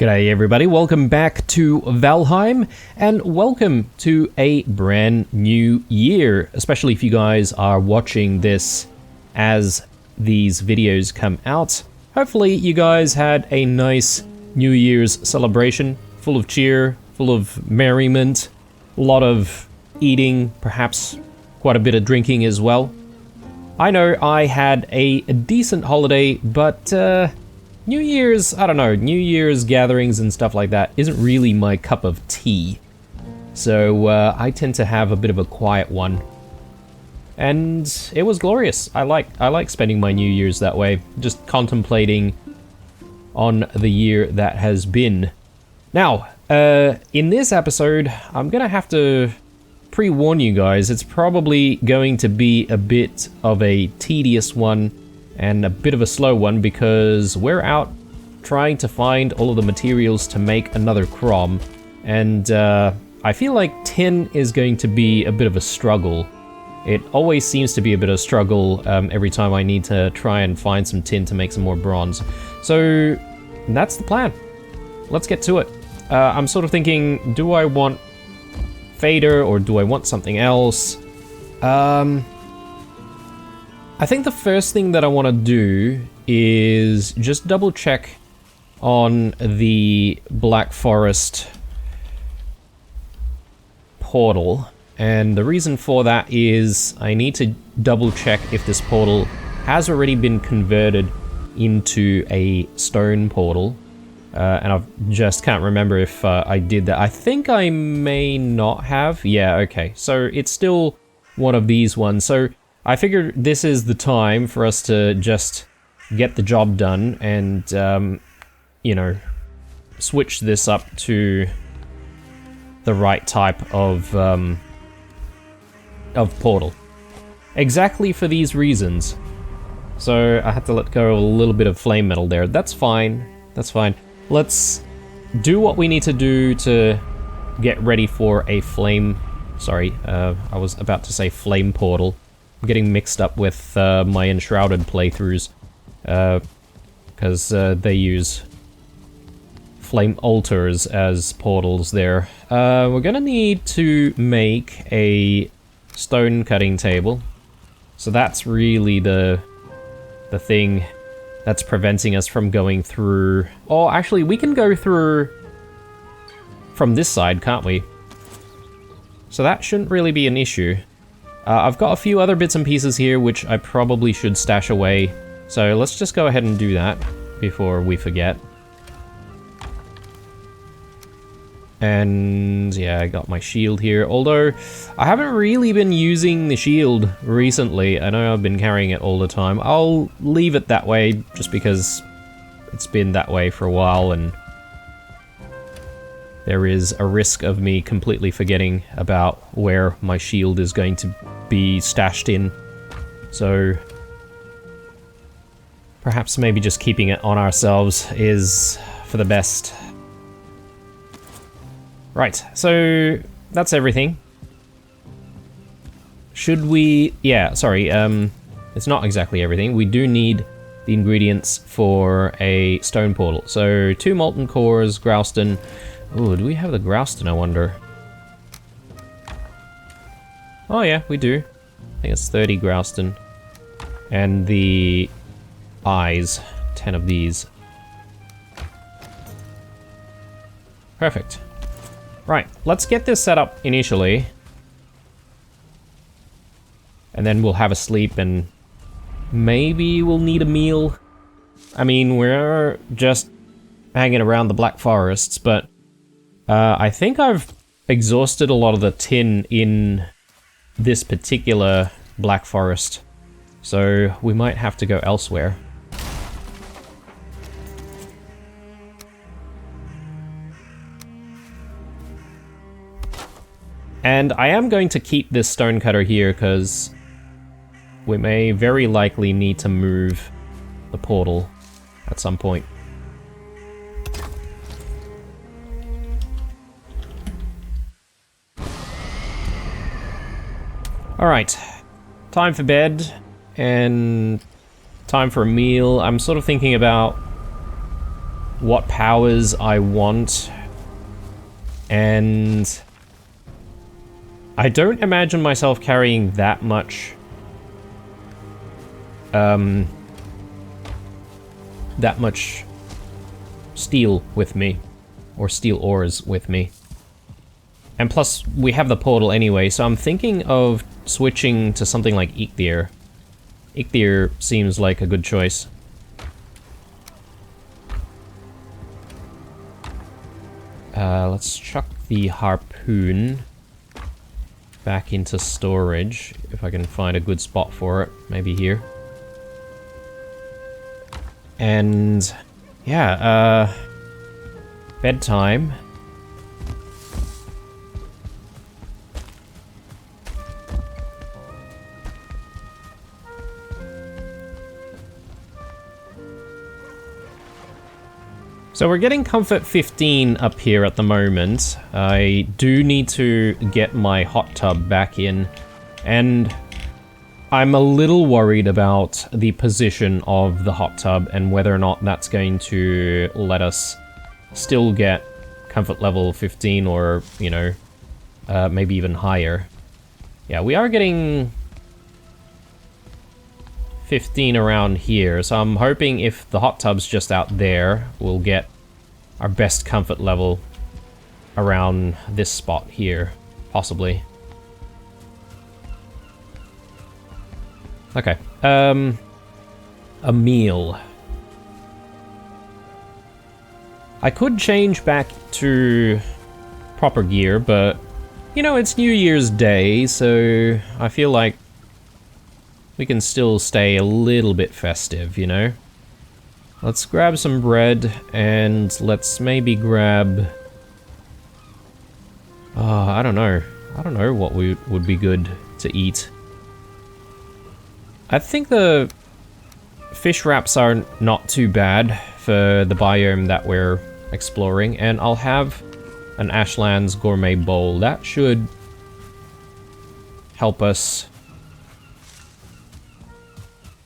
G'day everybody, welcome back to Valheim, and welcome to a brand new year, especially if you guys are watching this as these videos come out. Hopefully you guys had a nice New Year's celebration, full of cheer, full of merriment, a lot of eating, perhaps quite a bit of drinking as well. I know I had a decent holiday, but New Year's, I don't know, New Year's gatherings and stuff like that isn't really my cup of tea. So I tend to have a bit of a quiet one. And it was glorious. I like spending my New Year's that way, just contemplating on the year that has been. Now, in this episode, I'm gonna have to pre-warn you guys, it's probably going to be a bit of a tedious one and a bit of a slow one because we're out trying to find all of the materials to make another Crom, and I feel like tin is going to be a bit of a struggle. It always seems to be a bit of a struggle every time I need to try and find some tin to make some more bronze. So that's the plan. Let's get to it. I'm sort of thinking, do I want favour or do I want something else? I think the first thing that I want to do is just double check on the Black Forest portal, and the reason for that is I need to double check if this portal has already been converted into a stone portal, and I just can't remember if I did that. I think I may not have. Yeah, okay, so it's still one of these ones, so I figured this is the time for us to just get the job done and, you know, switch this up to the right type of portal. Exactly for these reasons. So I had to let go of a little bit of flame metal there. That's fine. That's fine. Let's do what we need to do to get ready for a flame... Sorry, I was about to say flame portal. Getting mixed up with my Enshrouded playthroughs because they use flame altars as portals there. We're gonna need to make a stone cutting table, so that's really the thing that's preventing us from going through. Oh, actually we can go through from this side, can't we? So that shouldn't really be an issue. I've got a few other bits and pieces here which I probably should stash away, so let's just go ahead and do that before we forget. And yeah, I got my shield here, although I haven't really been using the shield recently. I know I've been carrying it all the time. I'll leave it that way just because it's been that way for a while and there is a risk of me completely forgetting about where my shield is going to be stashed in. So perhaps maybe just keeping it on ourselves is for the best. Right, so that's everything. Should we... Yeah, sorry, it's not exactly everything. We do need the ingredients for a stone portal. So 2 molten cores, Grouston. Oh, do we have the Grouston, I wonder? Oh yeah, we do. I think it's 30 Grouston. And the eyes, 10 of these. Perfect. Right, let's get this set up initially. And then we'll have a sleep and maybe we'll need a meal. I mean, we're just hanging around the Black Forests, but I think I've exhausted a lot of the tin in this particular Black Forest, so we might have to go elsewhere. And I am going to keep this stonecutter here because we may very likely need to move the portal at some point. Alright, time for bed, and time for a meal. I'm sort of thinking about what powers I want, and I don't imagine myself carrying that much steel with me, or steel ores with me. And plus, we have the portal anyway, so I'm thinking of switching to something like Eikthyr. Eikthyr seems like a good choice. Let's chuck the harpoon back into storage, if I can find a good spot for it. Maybe here. And yeah, bedtime. So we're getting comfort 15 up here at the moment. I do need to get my hot tub back in, and I'm a little worried about the position of the hot tub and whether or not that's going to let us still get comfort level 15 or, you know, maybe even higher. Yeah, we are getting 15 around here, so I'm hoping if the hot tub's just out there, we'll get our best comfort level around this spot here, possibly. Okay, a meal. I could change back to proper gear, but, you know, it's New Year's Day, so I feel like we can still stay a little bit festive, you know? Let's grab some bread, and let's maybe grab... I don't know. I don't know what would be good to eat. I think the fish wraps are not too bad for the biome that we're exploring, and I'll have an Ashlands gourmet bowl. That should help us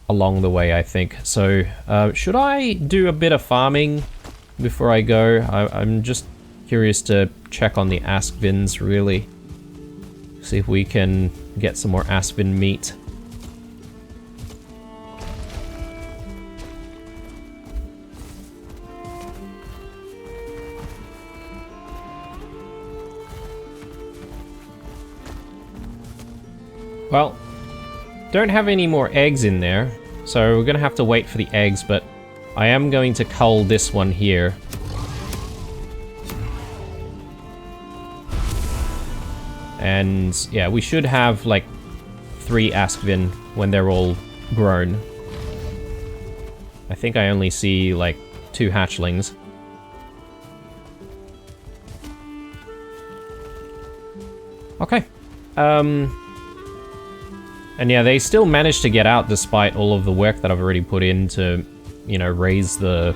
along the way, I think. So, should I do a bit of farming before I go? I'm just curious to check on the Askvins, really. See if we can get some more Askvin meat. Well, don't have any more eggs in there, so we're gonna have to wait for the eggs, but I am going to cull this one here. And yeah, we should have like 3 Askvin when they're all grown. I think I only see like 2 hatchlings. Okay. And yeah, they still managed to get out despite all of the work that I've already put in to, you know, raise the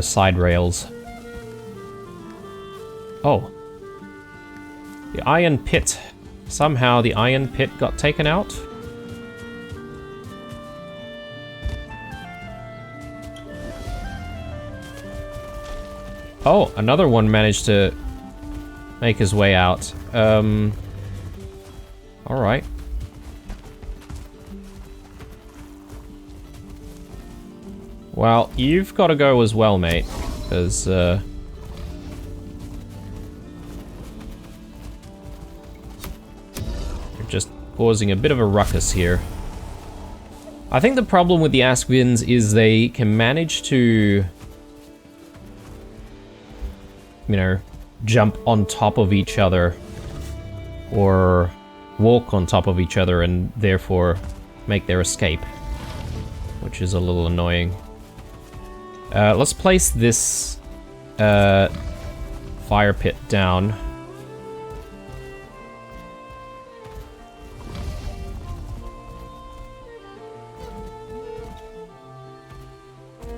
side rails. Oh. The iron pit. Somehow the iron pit got taken out. Oh, another one managed to make his way out. Alright. Well, you've got to go as well, mate, because, you're just causing a bit of a ruckus here. I think the problem with the Askvins is they can manage to, you know, jump on top of each other or walk on top of each other and therefore make their escape, which is a little annoying. Let's place this fire pit down.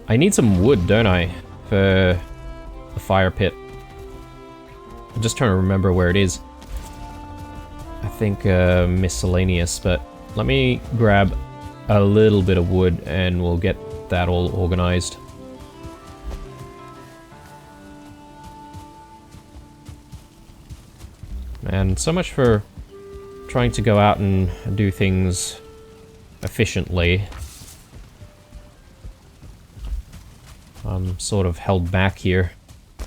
I need some wood, don't I, for the fire pit? I'm just trying to remember where it is. I think miscellaneous, but let me grab a little bit of wood and we'll get that all organized. And so much for trying to go out and do things efficiently. I'm sort of held back here,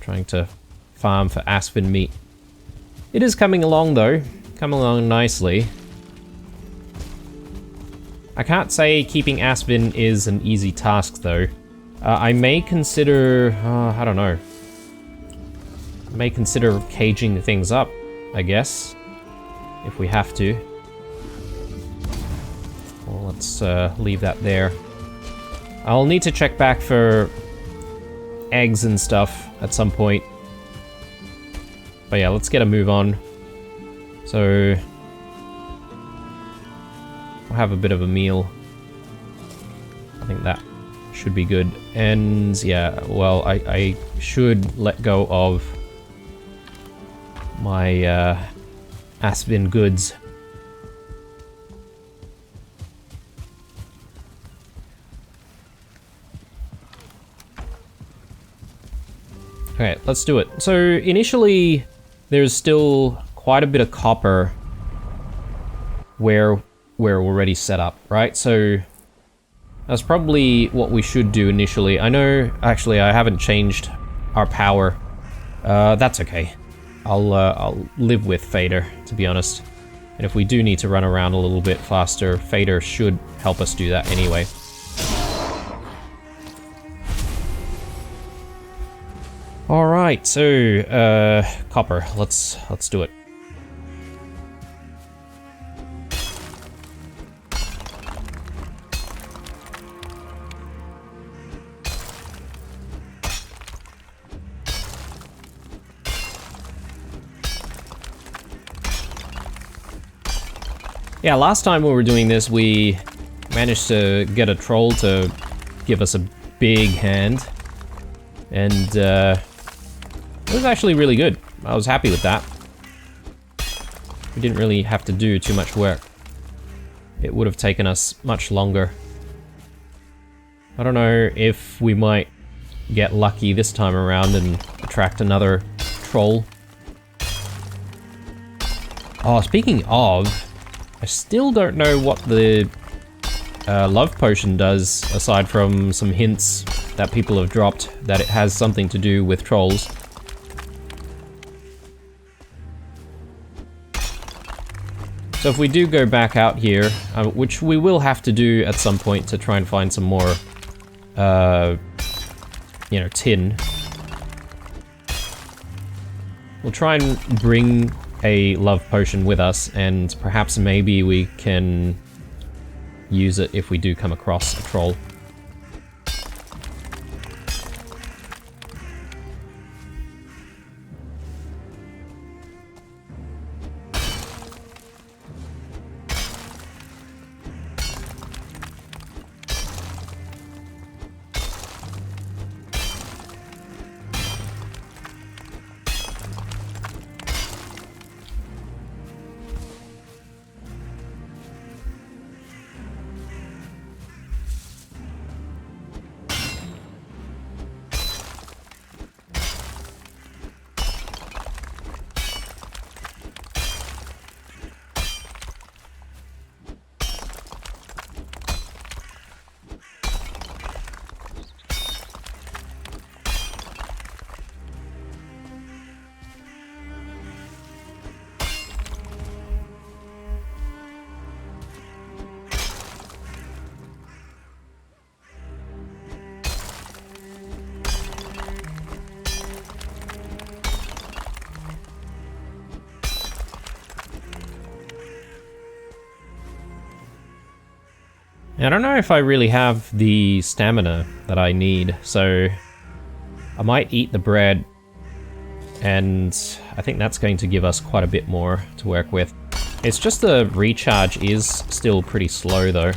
trying to farm for aspen meat. It is coming along though, coming along nicely. I can't say keeping aspen is an easy task though. I may consider, I don't know. I may consider caging things up, I guess, if we have to. Well, let's leave that there. I'll need to check back for eggs and stuff at some point. But yeah, let's get a move on. So we'll have a bit of a meal. I think that should be good. And yeah, well, I should let go of my aspen goods. Okay, let's do it. So initially, there's still quite a bit of copper where we're already set up, right? So that's probably what we should do initially. I know, actually, I haven't changed our power. That's okay. I'll live with favour, to be honest. And if we do need to run around a little bit faster, favour should help us do that anyway. All right, so copper. Let's do it. Yeah, last time we were doing this, we managed to get a troll to give us a big hand, and it was actually really good. I was happy with that. We didn't really have to do too much work. It would have taken us much longer. I don't know if we might get lucky this time around and attract another troll. Oh, speaking of, I still don't know what the love potion does, aside from some hints that people have dropped that it has something to do with trolls. So if we do go back out here, which we will have to do at some point to try and find some more, you know, tin. We'll try and bring a love potion with us, and perhaps maybe we can use it if we do come across a troll. I don't know if I really have the stamina that I need, so I might eat the bread, and I think that's going to give us quite a bit more to work with. It's just the recharge is still pretty slow though.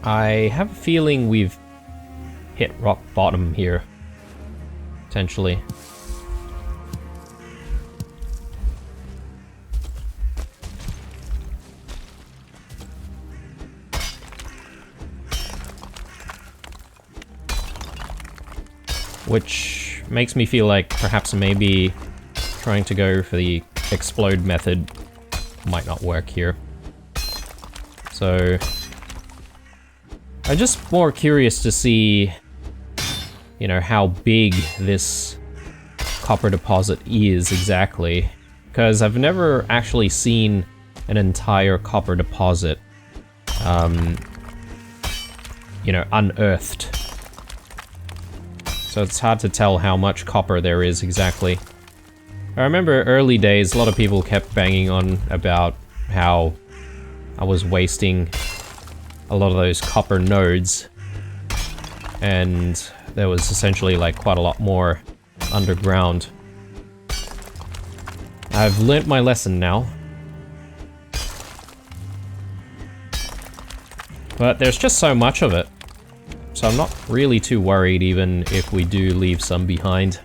I have a feeling we've hit rock bottom here. Potentially. Which makes me feel like perhaps maybe trying to go for the explode method might not work here. So I'm just more curious to see, you know, how big this copper deposit is exactly, because I've never actually seen an entire copper deposit, you know, unearthed. So it's hard to tell how much copper there is exactly. I remember early days, a lot of people kept banging on about how I was wasting a lot of those copper nodes, and there was essentially like quite a lot more underground. I've learnt my lesson now. But there's just so much of it. So I'm not really too worried even if we do leave some behind.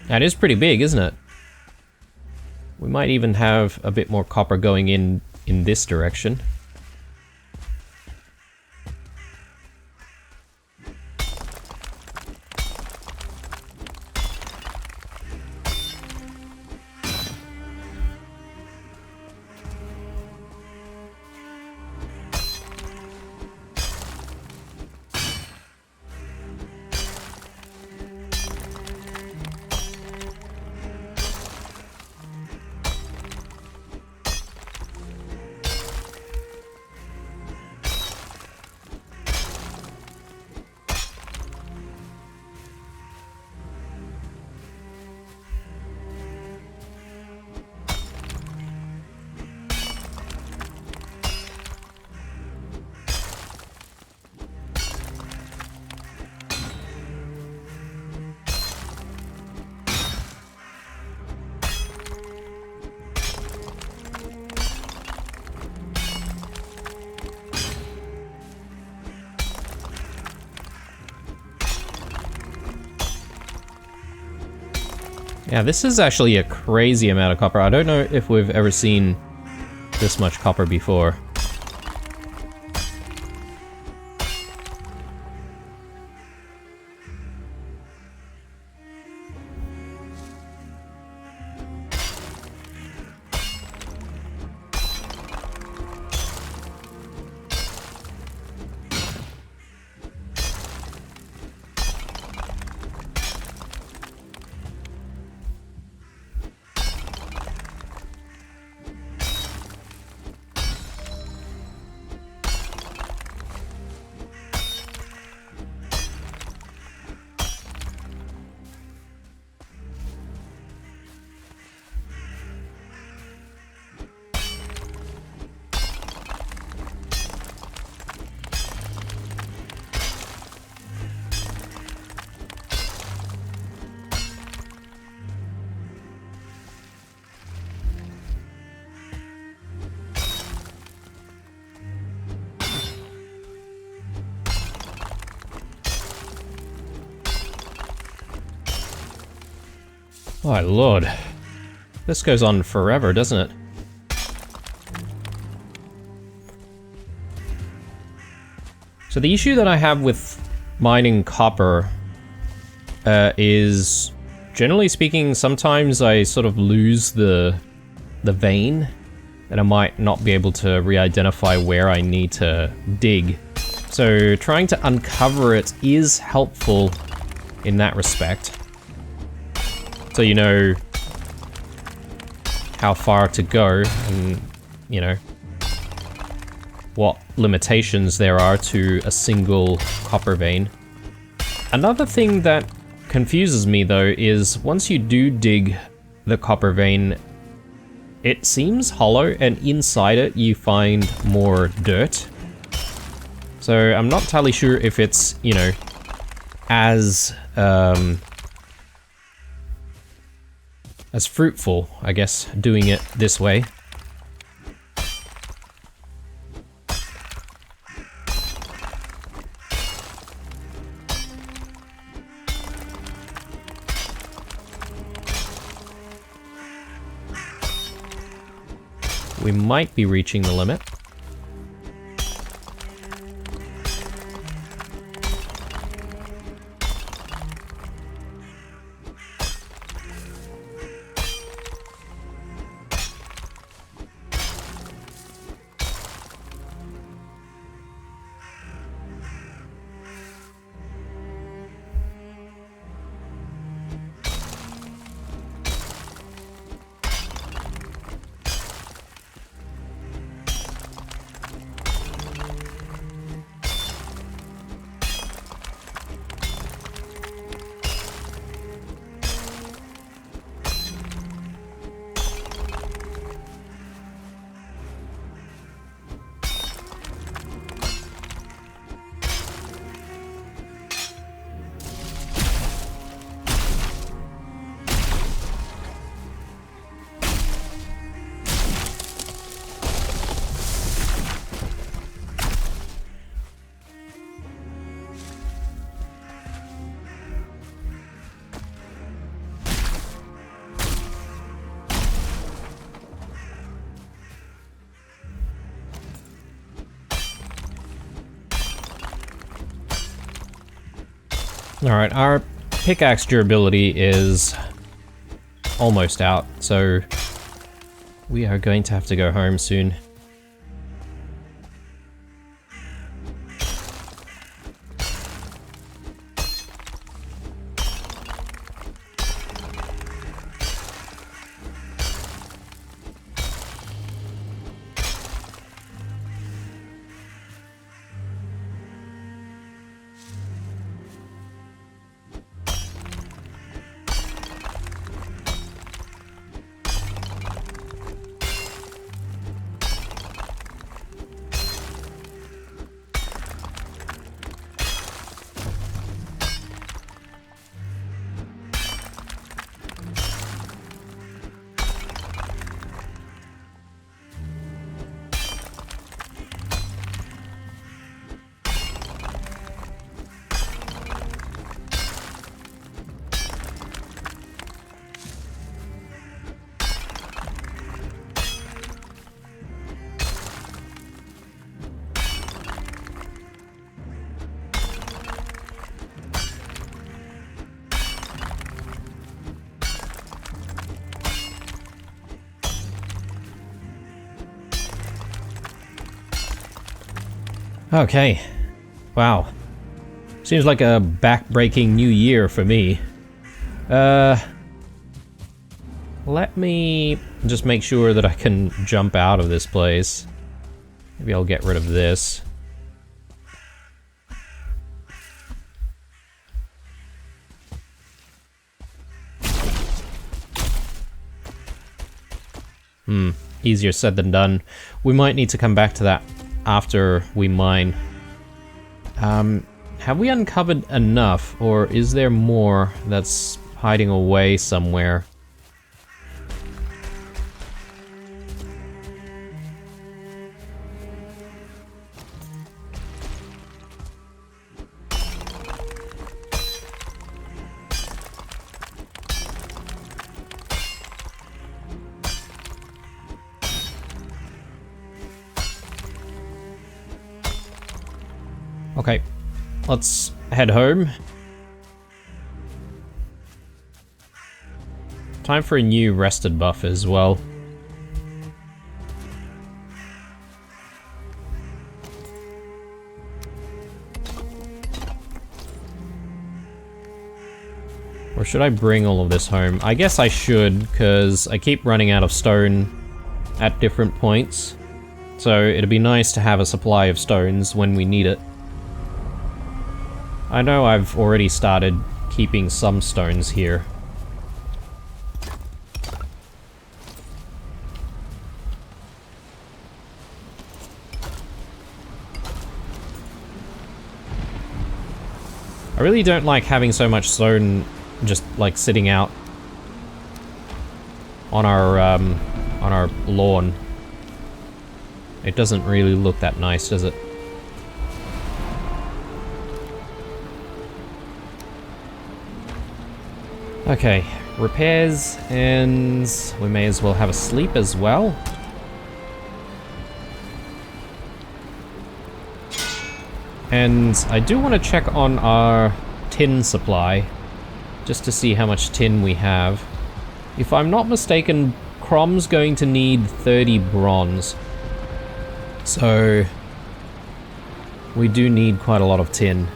That is pretty big, isn't it? We might even have a bit more copper going in this direction. Yeah, this is actually a crazy amount of copper. I don't know if we've ever seen this much copper before. My lord. This goes on forever, doesn't it? So the issue that I have with mining copper is, generally speaking, sometimes I sort of lose the vein, and I might not be able to re-identify where I need to dig. So trying to uncover it is helpful in that respect. So you know how far to go and, you know, what limitations there are to a single copper vein. Another thing that confuses me though is once you do dig the copper vein, it seems hollow and inside it you find more dirt. So I'm not entirely sure if it's, you know, as fruitful, I guess, doing it this way. We might be reaching the limit. Alright, our pickaxe durability is almost out, so we are going to have to go home soon. Okay. Wow. Seems like a back-breaking new year for me. Let me just make sure that I can jump out of this place. Maybe I'll get rid of this. Easier said than done. We might need to come back to that after we mine. Have we uncovered enough, or is there more that's hiding away somewhere? Okay, let's head home. Time for a new rested buff as well. Or should I bring all of this home? I guess I should, because I keep running out of stone at different points. So it'd be nice to have a supply of stones when we need it. I know I've already started keeping some stones here. I really don't like having so much stone just like sitting out on our lawn. It doesn't really look that nice, does it? Okay, repairs, and we may as well have a sleep as well. And I do want to check on our tin supply, just to see how much tin we have. If I'm not mistaken, Crom's going to need 30 bronze. So we do need quite a lot of tin.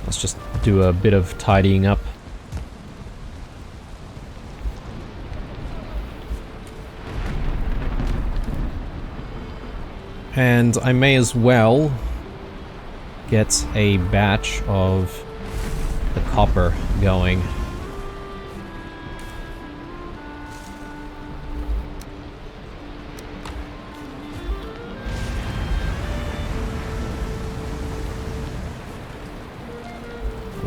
Let's just do a bit of tidying up. And I may as well get a batch of the copper going.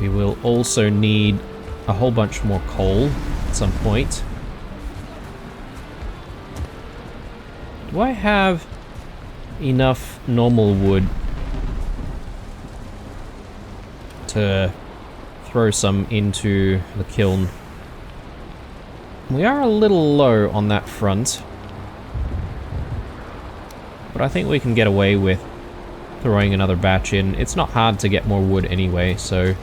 We will also need a whole bunch more coal at some point. Do I have enough normal wood to throw some into the kiln? We are a little low on that front, but I think we can get away with throwing another batch in. It's not hard to get more wood anyway, so...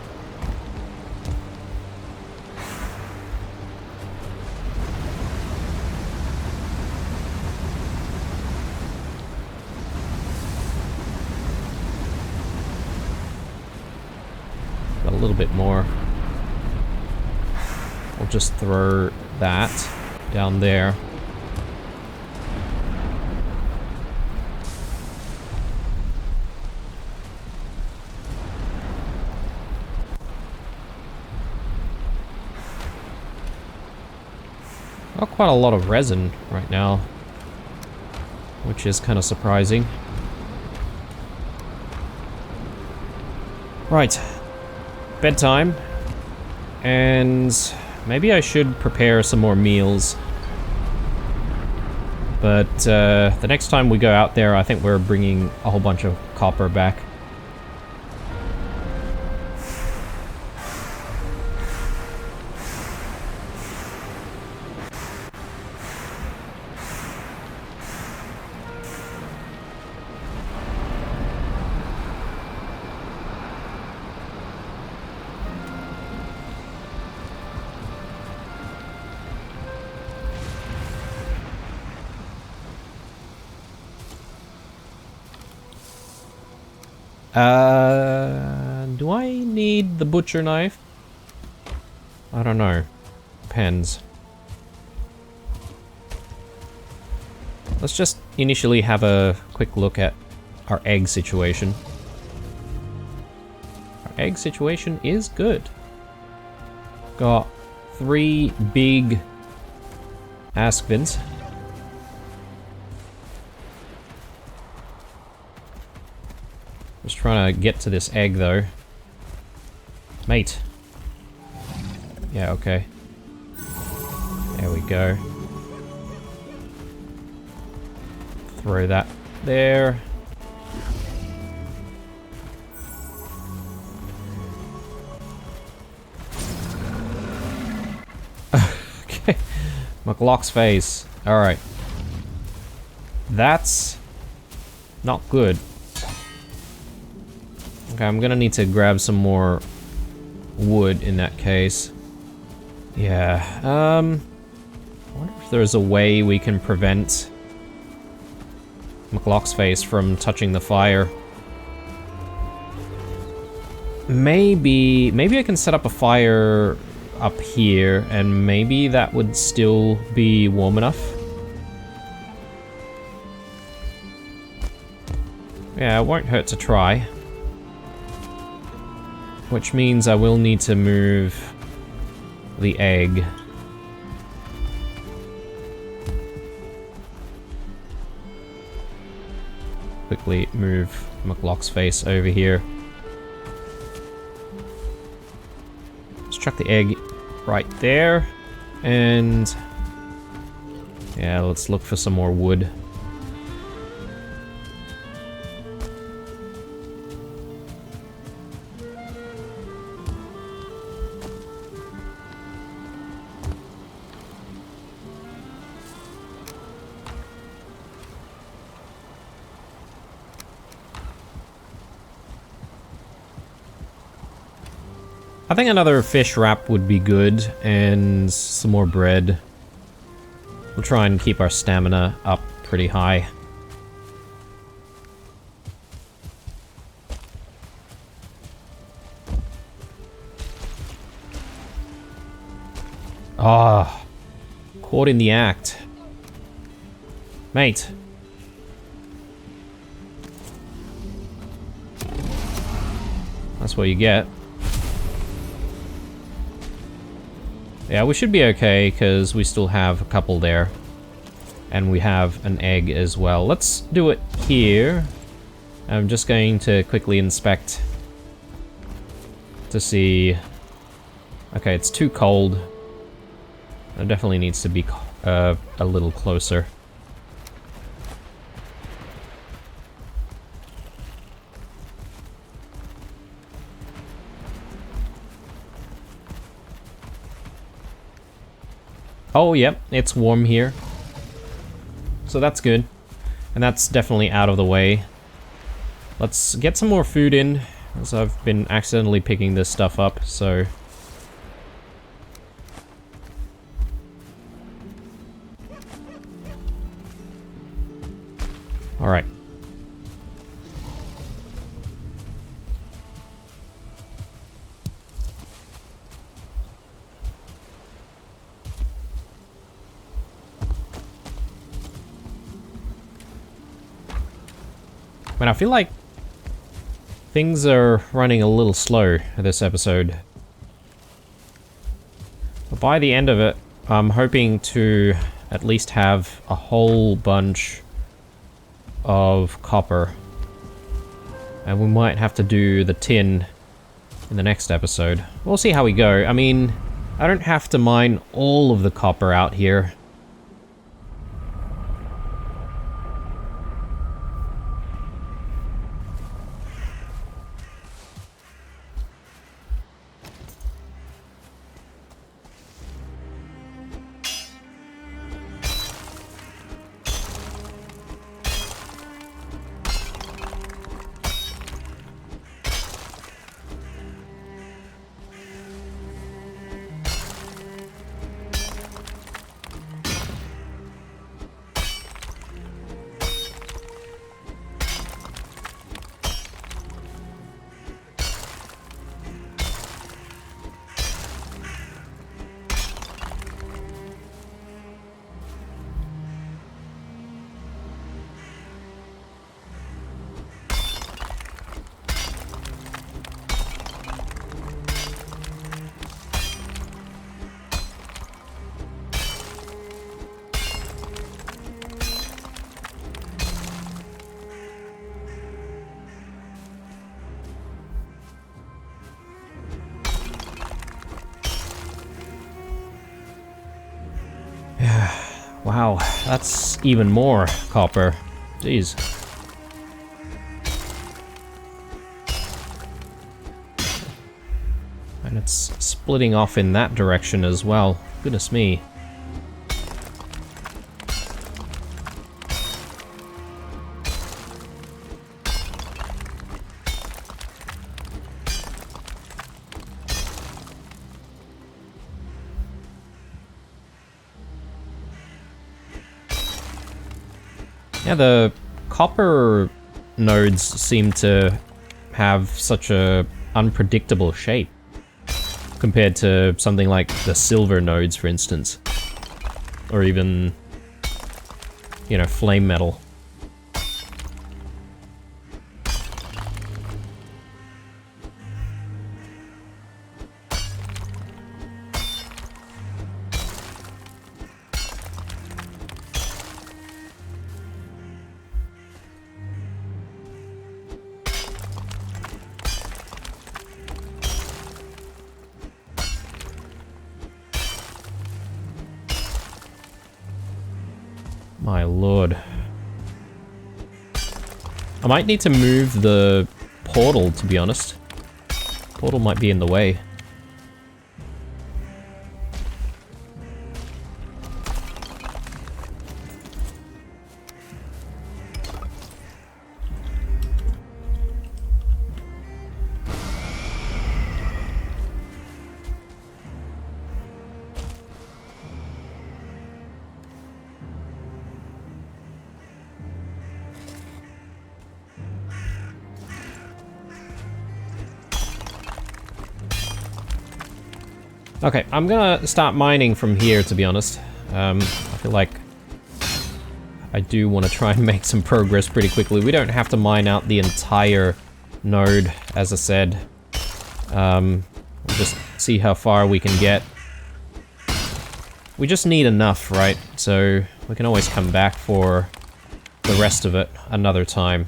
got a little bit more. We'll just throw that down there. Got quite a lot of resin right now, which is kind of surprising. Right, bedtime, and maybe I should prepare some more meals. But the next time we go out there, I think we're bringing a whole bunch of copper back. Do I need the butcher knife? I don't know. Depends. Let's just initially have a quick look at our egg situation. Our egg situation is good. Got 3 big askvins. Just trying to get to this egg though. Mate. Yeah, okay. There we go. Throw that there. Okay. McLock's face. Alright. That's not good. Okay, I'm gonna need to grab some more wood in that case. Yeah, I wonder if there's a way we can prevent McLock's face from touching the fire. Maybe I can set up a fire up here, and maybe that would still be warm enough. Yeah, it won't hurt to try. Which means I will need to move the egg. Quickly move McLock's face over here. Let's chuck the egg right there. And yeah, let's look for some more wood. I think another fish wrap would be good, and some more bread. We'll try and keep our stamina up pretty high. Ah, caught in the act. Mate. That's what you get. Yeah, we should be okay, because we still have a couple there. And we have an egg as well. Let's do it here. I'm just going to quickly inspect to see... Okay, it's too cold. It definitely needs to be a little closer. Oh, yep, it's warm here. So that's good. And that's definitely out of the way. Let's get some more food in, as I've been accidentally picking this stuff up, so... Alright. Man, I feel like things are running a little slow this episode. But by the end of it, I'm hoping to at least have a whole bunch of copper. And we might have to do the tin in the next episode. We'll see how we go. I mean, I don't have to mine all of the copper out here. Wow, that's even more copper. Jeez. And it's splitting off in that direction as well. Goodness me. Yeah, the copper nodes seem to have such a unpredictable shape compared to something like the silver nodes, for instance, or even, you know, flame metal. My lord. I might need to move the portal, to be honest. Portal might be in the way. Okay, I'm gonna start mining from here, to be honest. I feel like I do want to try and make some progress pretty quickly. We don't have to mine out the entire node, as I said. We'll just see how far we can get. We just need enough, right? So we can always come back for the rest of it another time.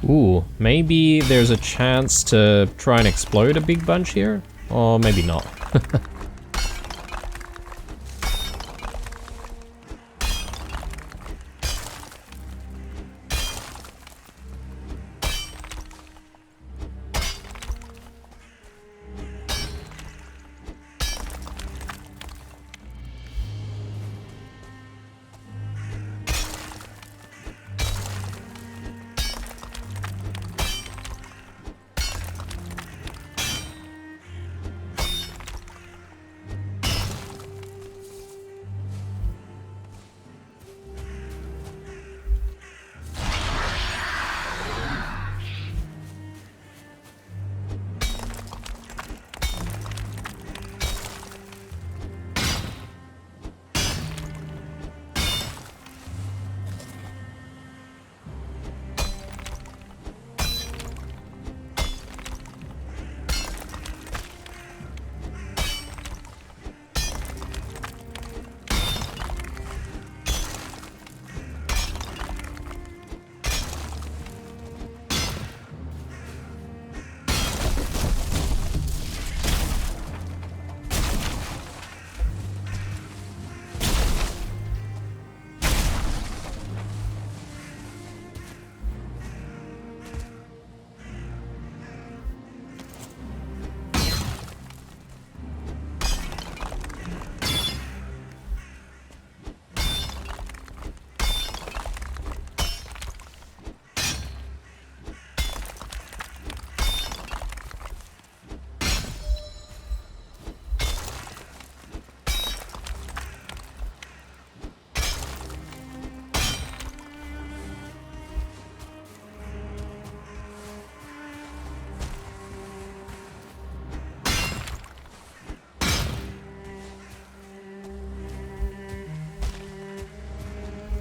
Ooh, maybe there's a chance to try and explode a big bunch here? Or maybe not.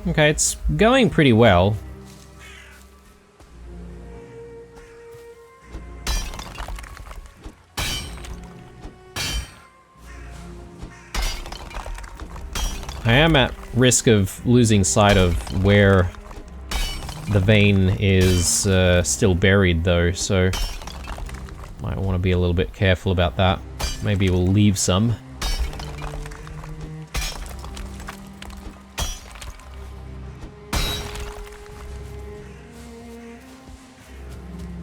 Okay, it's going pretty well. I am at risk of losing sight of where the vein is still buried though, so might want to be a little bit careful about that. Maybe we'll leave some.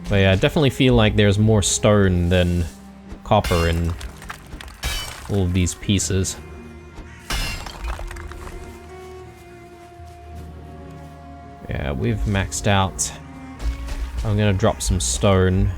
But yeah, I definitely feel like there's more stone than copper in all of these pieces. Yeah, we've maxed out. I'm gonna drop some stone.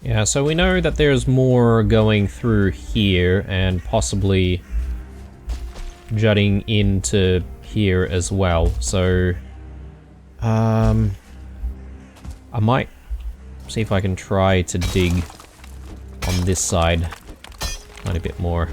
Yeah, so we know that there's more going through here and possibly jutting into here as well. So, I might see if I can try to dig on this side quite a bit more.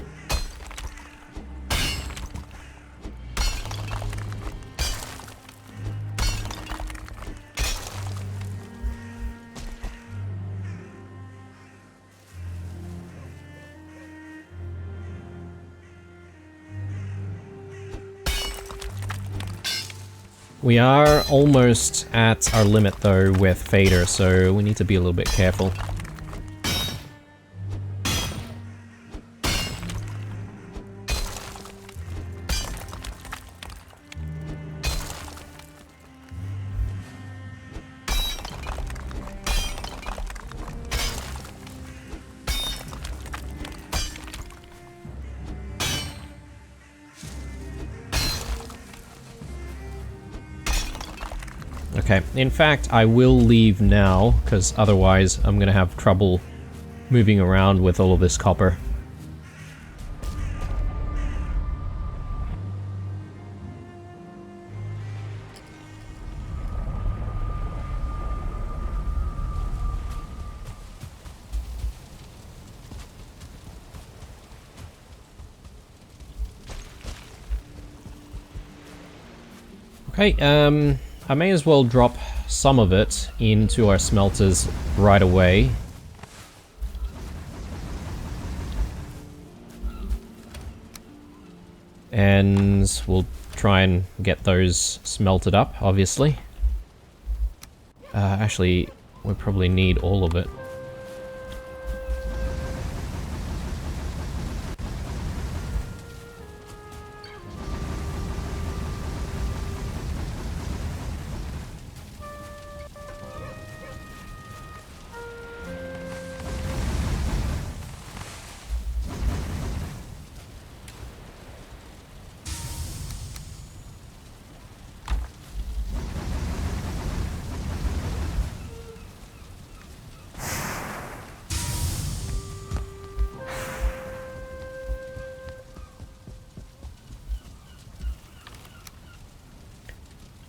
We are almost at our limit though with favour, so we need to be a little bit careful. Okay, in fact, I will leave now, because otherwise I'm gonna have trouble moving around with all of this copper. Okay, I may as well drop some of it into our smelters right away. And we'll try and get those smelted up, obviously. Actually, we probably need all of it.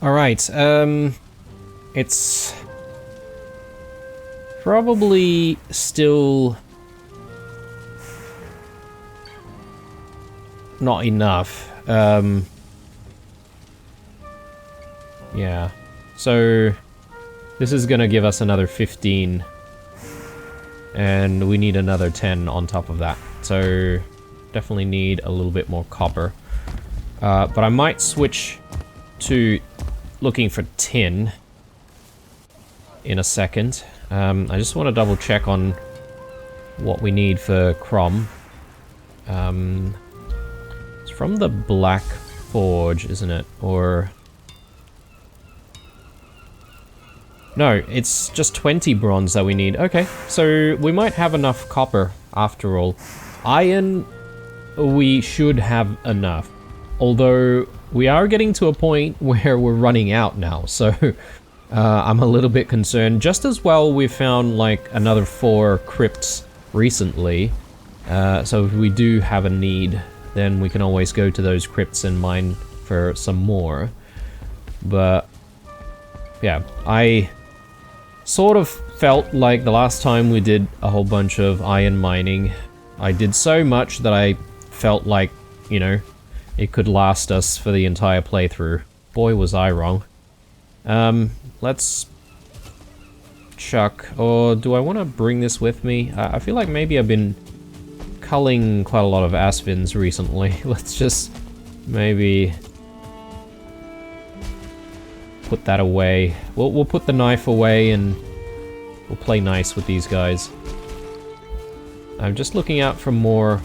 Alright, it's probably still not enough. Yeah, so this is gonna give us another 15, and we need another 10 on top of that, so definitely need a little bit more copper. But I might switch to looking for tin in a second. I just want to double check on what we need for chrome. It's from the Black Forge, isn't it? Or No, it's just 20 bronze that we need. Okay, so we might have enough copper after all. Iron, we should have enough. Although, we are getting to a point where we're running out now, so I'm a little bit concerned. Just as well, we found like another 4 crypts recently. So if we do have a need, then we can always go to those crypts and mine for some more. But yeah, I sort of felt like the last time we did a whole bunch of iron mining, I did so much that I felt like, you know, it could last us for the entire playthrough. Boy, was I wrong. Let's chuck, or do I want to bring this with me? I feel like maybe I've been culling quite a lot of Aspins recently. Let's just maybe put that away. We'll put the knife away and we'll play nice with these guys. I'm just looking out for more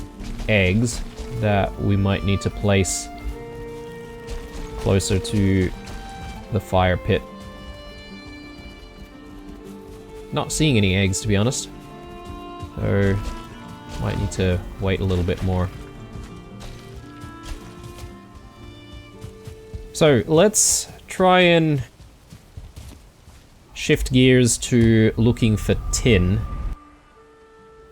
eggs that we might need to place closer to the fire pit. Not seeing any eggs, to be honest. So, might need to wait a little bit more. So, let's try and shift gears to looking for tin.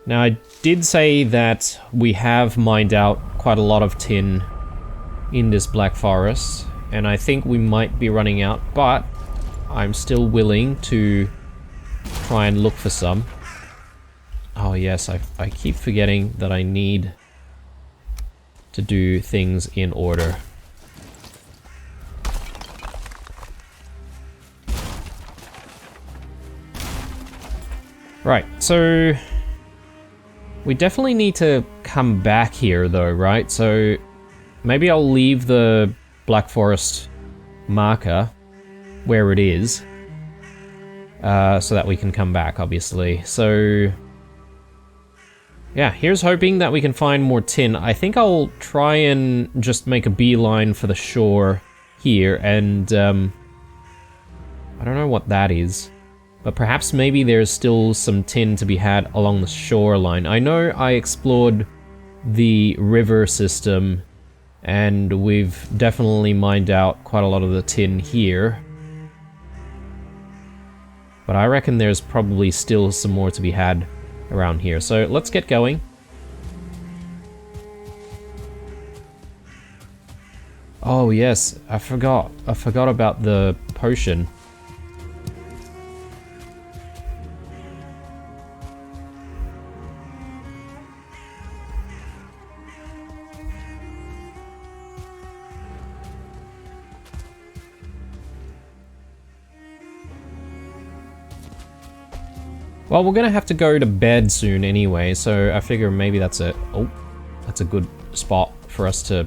Now, I did say that we have mined out quite a lot of tin in this Black Forest, and I think we might be running out, but I'm still willing to try and look for some. Oh yes, I keep forgetting that I need to do things in order. Right, so we definitely need to come back here though, right? So maybe I'll leave the Black Forest marker where it is, so that we can come back, obviously. So yeah, here's hoping that we can find more tin. I think I'll try and just make a beeline for the shore here, and I don't know what that is, but perhaps maybe there's still some tin to be had along the shoreline. I know I explored the river system, and we've definitely mined out quite a lot of the tin here. But I reckon there's probably still some more to be had around here. So let's get going. Oh yes, I forgot about the potion. Well, we're gonna have to go to bed soon anyway, so I figure maybe that's a good spot for us to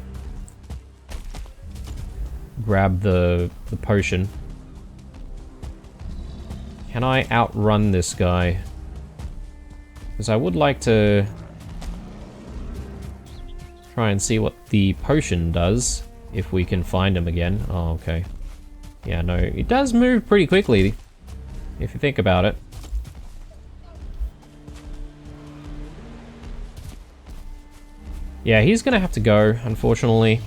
grab the potion. Can I outrun this guy? Because I would like to try and see what the potion does, if we can find him again. Oh, okay. Yeah, no, it does move pretty quickly, if you think about it. Yeah, he's gonna have to go, unfortunately.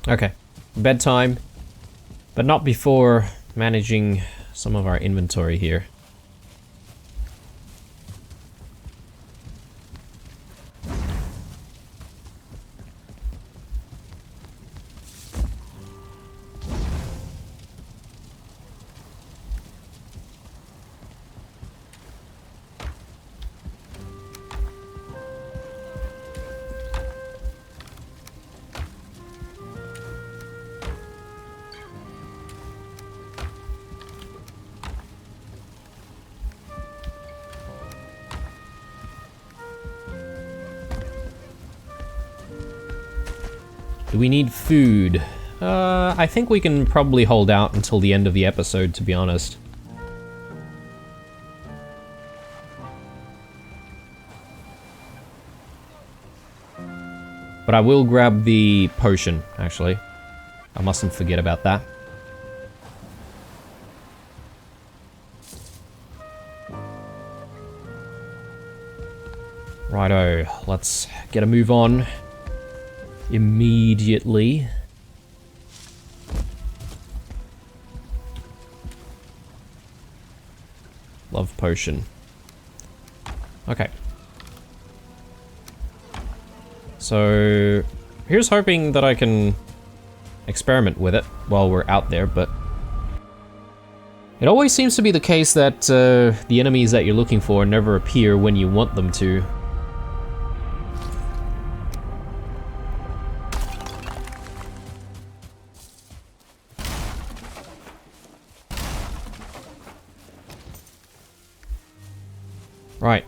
Okay, bedtime, but not before managing some of our inventory here. Do we need food? I think we can probably hold out until the end of the episode, to be honest. But I will grab the potion, actually. I mustn't forget about that. Righto, let's get a move on immediately. Love potion. Okay. So, here's hoping that I can experiment with it while we're out there, but it always seems to be the case that the enemies that you're looking for never appear when you want them to. Right.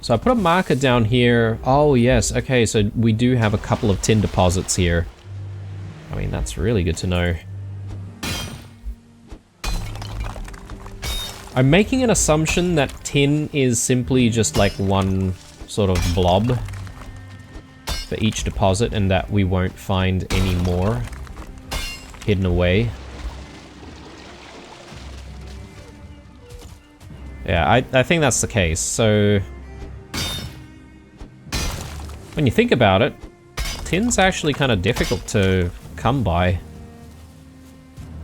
So I put a marker down here. Oh yes, okay, so we do have a couple of tin deposits here. I mean, that's really good to know. I'm making an assumption that tin is simply just like one sort of blob for each deposit and that we won't find any more hidden away. Yeah, I think that's the case. So when you think about it, tin's actually kind of difficult to come by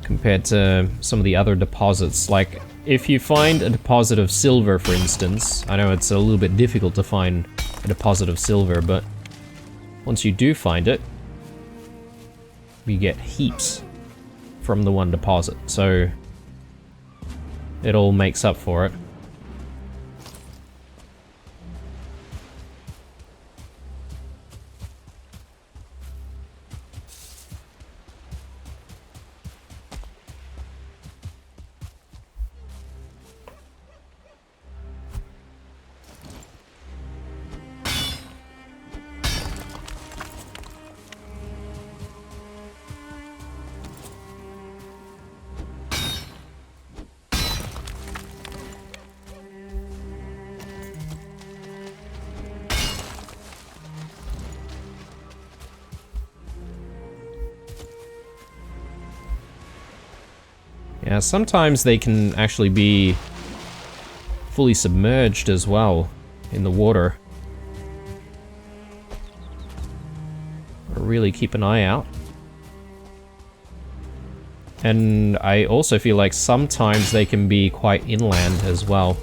compared to some of the other deposits. Like, if you find a deposit of silver, for instance, I know it's a little bit difficult to find a deposit of silver, but once you do find it, you get heaps from the one deposit, so it all makes up for it. Yeah, sometimes they can actually be fully submerged as well in the water. Really keep an eye out. And I also feel like sometimes they can be quite inland as well.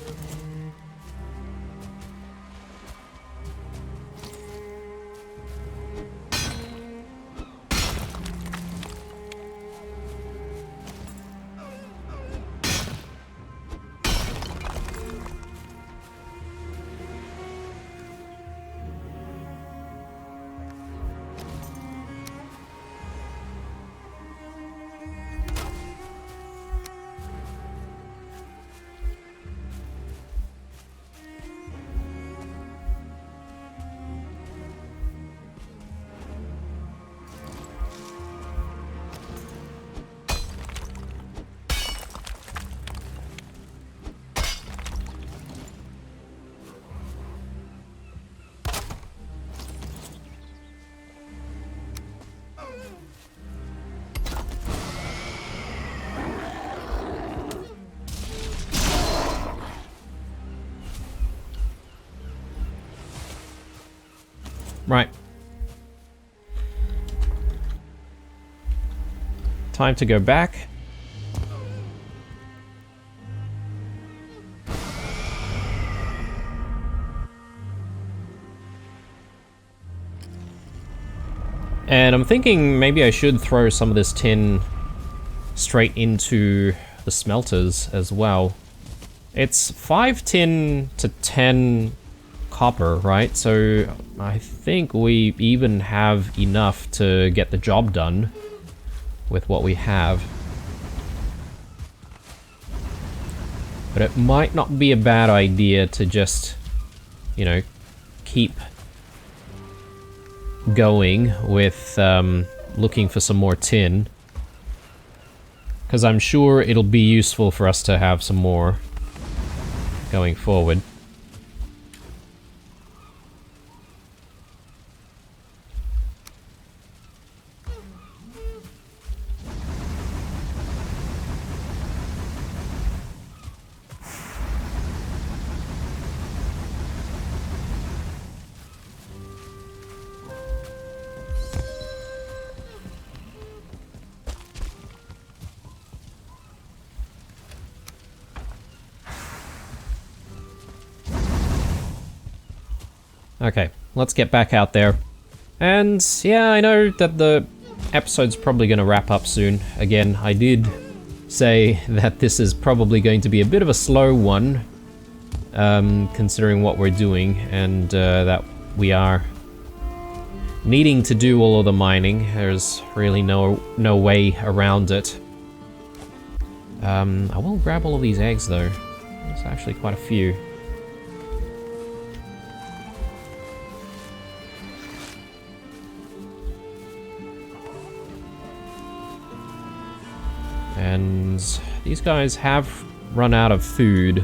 Right. Time to go back. And I'm thinking maybe I should throw some of this tin straight into the smelters as well. It's 5 tin to 10 copper, right? So I think we even have enough to get the job done with what we have. But it might not be a bad idea to just, you know, keep going with looking for some more tin. Because I'm sure it'll be useful for us to have some more going forward. Okay, let's get back out there. And yeah, I know that the episode's probably going to wrap up soon. Again, I did say that this is probably going to be a bit of a slow one, considering what we're doing, and that we are needing to do all of the mining. There's really no way around it. I will grab all of these eggs though. There's actually quite a few. And these guys have run out of food.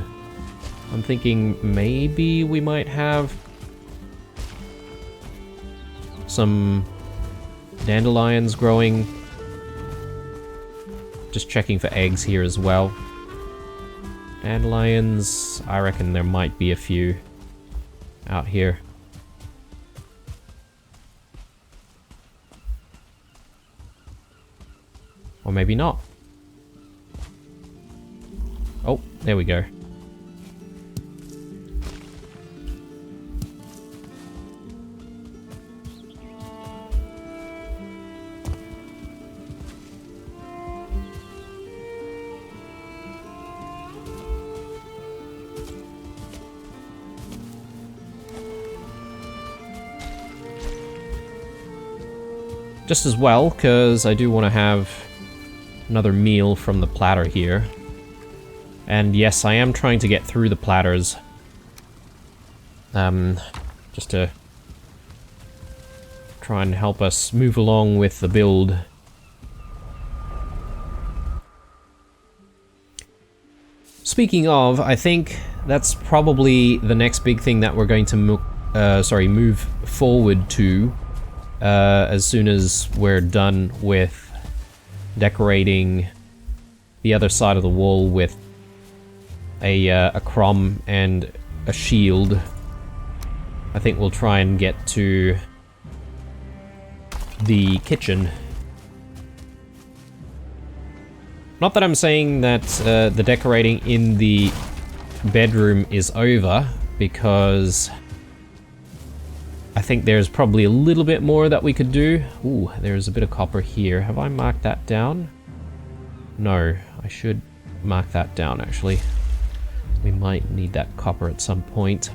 I'm thinking maybe we might have some dandelions growing. Just checking for eggs here as well. Dandelions, I reckon there might be a few out here. Or maybe not. Oh, there we go. Just as well, because I do want to have another meal from the platter here. And yes, I am trying to get through the platters. Just to try and help us move along with the build. Speaking of, I think that's probably the next big thing that we're going to move forward to as soon as we're done with decorating the other side of the wall with a cromb and a shield. I think we'll try and get to the kitchen. Not that I'm saying that the decorating in the bedroom is over, because I think there's probably a little bit more that we could do. Ooh, there's a bit of copper here. Have I marked that down? No, I should mark that down actually. We might need that copper at some point.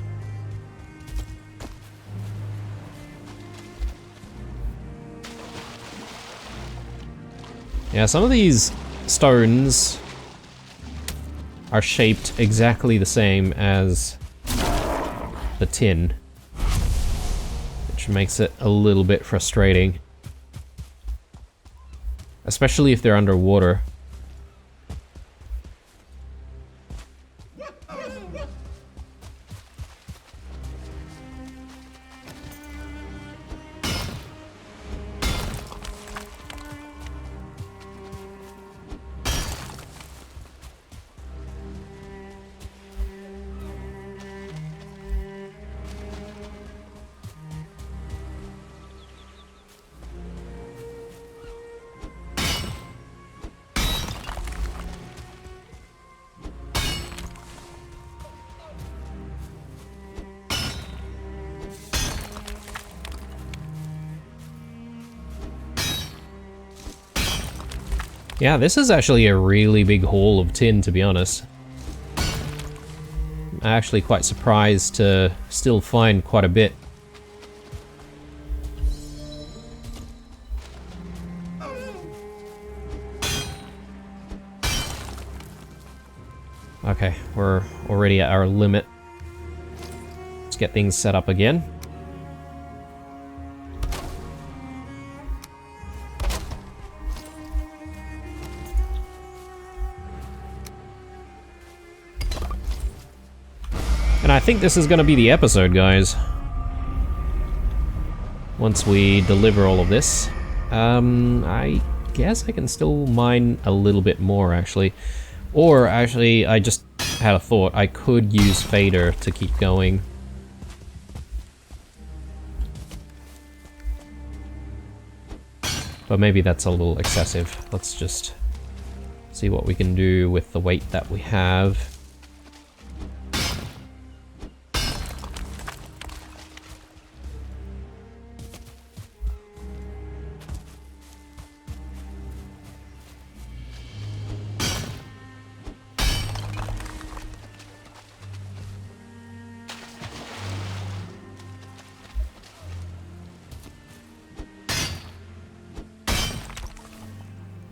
Yeah, some of these stones are shaped exactly the same as the tin, which makes it a little bit frustrating, especially if they're underwater. Yeah, this is actually a really big haul of tin, to be honest. I'm actually quite surprised to still find quite a bit. Okay, we're already at our limit. Let's get things set up again. And I think this is going to be the episode, guys. Once we deliver all of this. I guess I can still mine a little bit more, actually. Or, actually, I just had a thought. I could use favour to keep going. But maybe that's a little excessive. Let's just see what we can do with the weight that we have.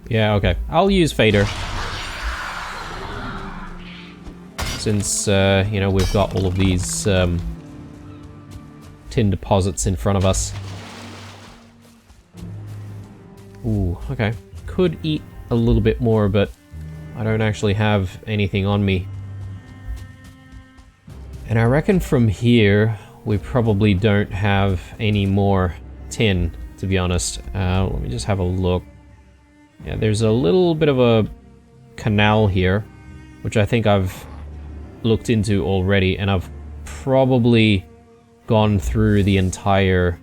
Yeah, okay. I'll use favour. Since, you know, we've got all of these tin deposits in front of us. Ooh, okay. Could eat a little bit more, but I don't actually have anything on me. And I reckon from here, we probably don't have any more tin, to be honest. Let me just have a look. Yeah, there's a little bit of a canal here, which I think I've looked into already, and I've probably gone through the entire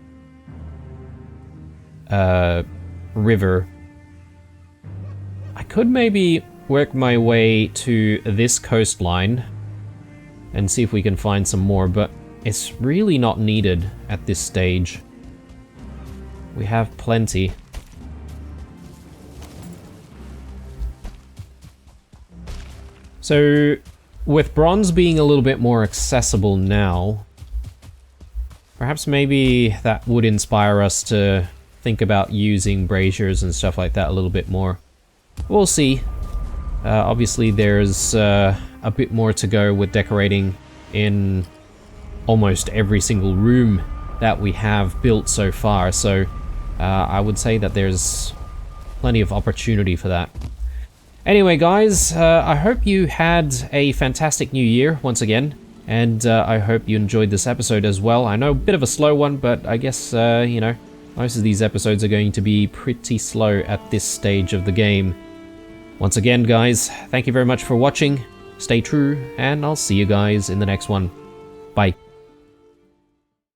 river. I could maybe work my way to this coastline and see if we can find some more, but it's really not needed at this stage. We have plenty. So, with bronze being a little bit more accessible now, perhaps maybe that would inspire us to think about using braziers and stuff like that a little bit more. We'll see. Obviously there's a bit more to go with decorating in almost every single room that we have built so far, so I would say that there's plenty of opportunity for that. Anyway, guys, I hope you had a fantastic new year once again, and I hope you enjoyed this episode as well. I know a bit of a slow one, but I guess, you know, most of these episodes are going to be pretty slow at this stage of the game. Once again, guys, thank you very much for watching. Stay true, and I'll see you guys in the next one. Bye.